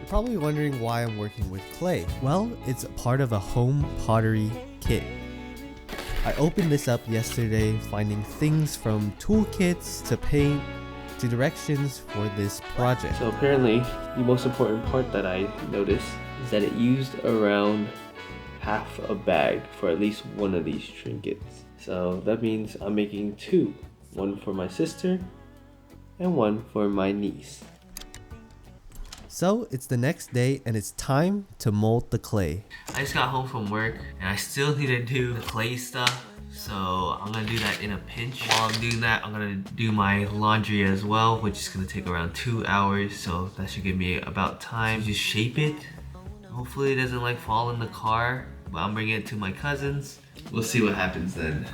probably wondering why I'm working with clay. Well, it's part of a home pottery kit. I opened this up yesterday, finding things from toolkits to paint to directions for this project. So apparently, the most important part that I noticed is that it used around half a bag for at least one of these trinkets. So that means I'm making two. One for my sister and one for my niece. So it's the next day and it's time to mold the clay. I just got home from work and I still need to do the clay stuff. So I'm gonna do that in a pinch. While I'm doing that, I'm gonna do my laundry as well, which is gonna take around 2 hours. So that should give me about time to just shape it. Hopefully it doesn't like fall in the car, but I'm bringing it to my cousins. We'll see what happens then.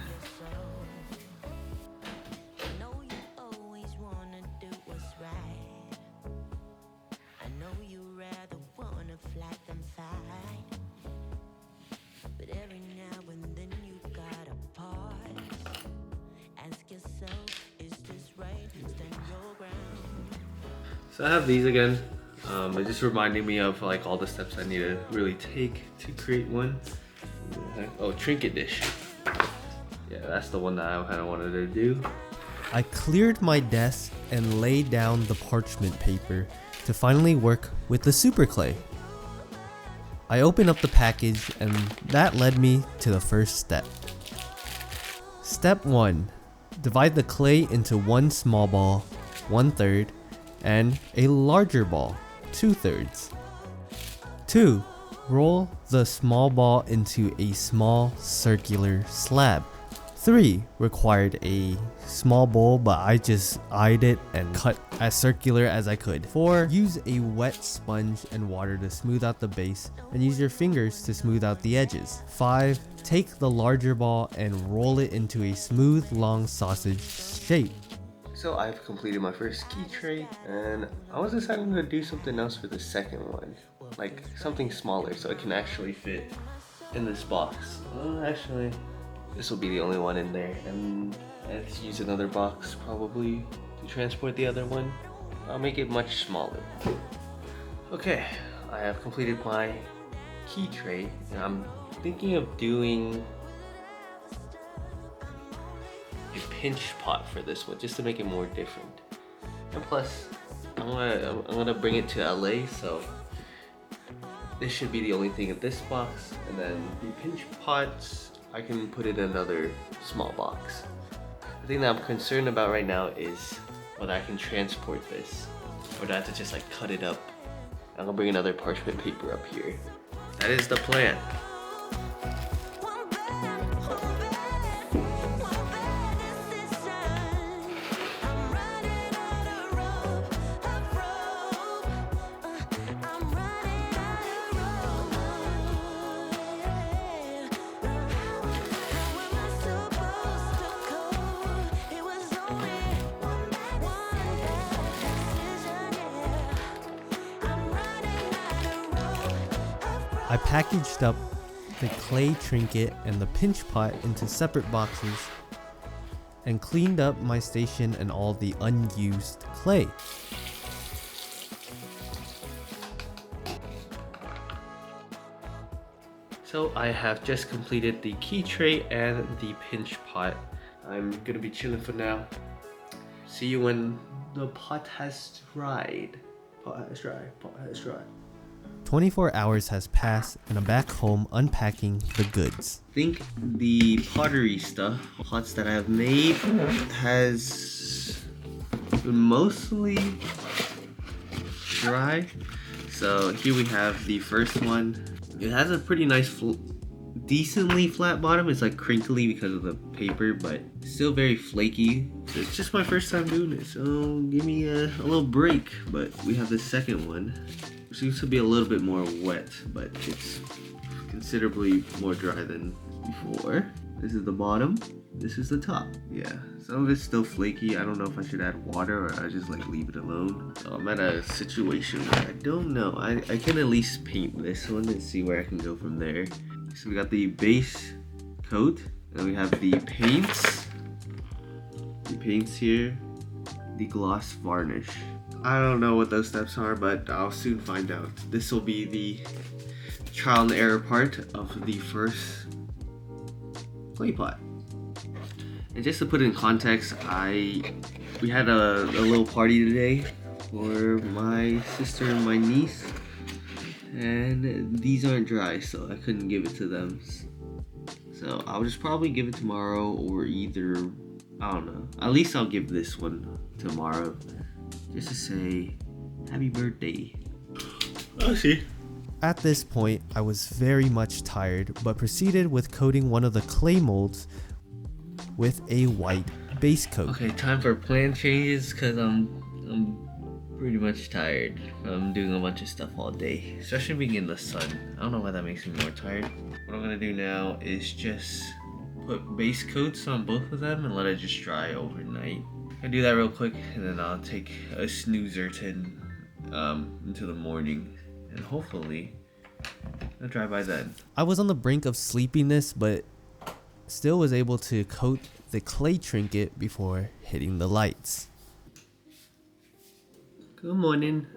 So I have these again. It's just reminding me of like all the steps I need to really take to create one. Oh, trinket dish. Yeah, that's the one that I kind of wanted to do. I cleared my desk and laid down the parchment paper to finally work with the super clay. I opened up the package and that led me to the first step. Step 1. Divide the clay into one small ball, 1/3, and a larger ball, 2/3. 2. Roll the small ball into a small circular slab. 3. Required a small bowl, but I just eyed it and cut as circular as I could. 4. Use a wet sponge and water to smooth out the base and use your fingers to smooth out the edges. 5. Take the larger ball and roll it into a smooth long sausage shape. So I've completed my first key tray and I was deciding to do something else for the second one. Like something smaller so it can actually fit in this box. Actually, this will be the only one in there and let's use another box probably to transport the other one. I'll make it much smaller. Okay, I have completed my key tray and I'm thinking of doing a pinch pot for this one just to make it more different. And plus, I'm gonna bring it to LA, so this should be the only thing in this box. And then the pinch pots, I can put in another small box. The thing that I'm concerned about right now is whether I can transport this or do I have to just like cut it up. I'm gonna bring another parchment paper up here. That is the plan. I packaged up the clay trinket and the pinch pot into separate boxes and cleaned up my station and all the unused clay. So I have just completed the key tray and the pinch pot. I'm gonna be chilling for now. See you when the pot has dried. Pot has dried, pot has dried. 24 hours has passed and I'm back home unpacking the goods. I think the pottery stuff, pots that I have made, has been mostly dry. So here we have the first one. It has a pretty nice, decently flat bottom. It's like crinkly because of the paper, but still very flaky. So it's just my first time doing it, so give me a little break. But we have the second one. Seems to be a little bit more wet, but it's considerably more dry than before. This is the bottom, this is the top. Yeah, some of it's still flaky. I don't know if I should add water or I just like leave it alone. So I'm at a situation where I don't know. I can at least paint this one and see where I can go from there. So we got the base coat, and we have the paints. The paints here, the gloss varnish. I don't know what those steps are, but I'll soon find out. This will be the trial and error part of the first clay pot. And just to put it in context, we had a little party today for my sister and my niece, and these aren't dry, so I couldn't give it to them. So I'll just probably give it tomorrow, or either, I don't know. At least I'll give this one tomorrow, just to say happy birthday. Oh, see. At this point, I was very much tired, but proceeded with coating one of the clay molds with a white base coat. Okay, time for plan changes, because I'm pretty much tired. I'm doing a bunch of stuff all day, especially being in the sun. I don't know why that makes me more tired. What I'm gonna do now is just put base coats on both of them and let it just dry overnight. I'll do that real quick, and then I'll take a snoozer into the morning, and hopefully it'll dry by then. I was on the brink of sleepiness, but still was able to coat the clay trinket before hitting the lights. Good morning.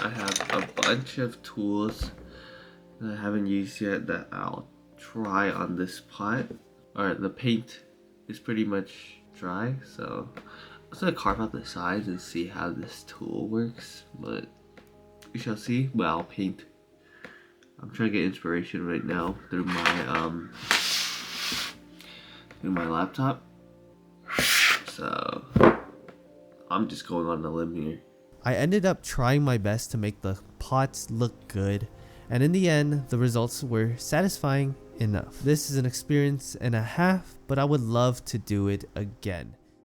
I have a bunch of tools that I haven't used yet that I'll try on this pot. Alright, the paint is pretty much dry, so I'm just gonna carve out the sides and see how this tool works, but we shall see. Well, I'll paint. I'm trying to get inspiration right now through my laptop, so I'm just going on a limb here. I ended up trying my best to make the pots look good, and in the end, the results were satisfying enough. This is an experience and a half, but I would love to do it again.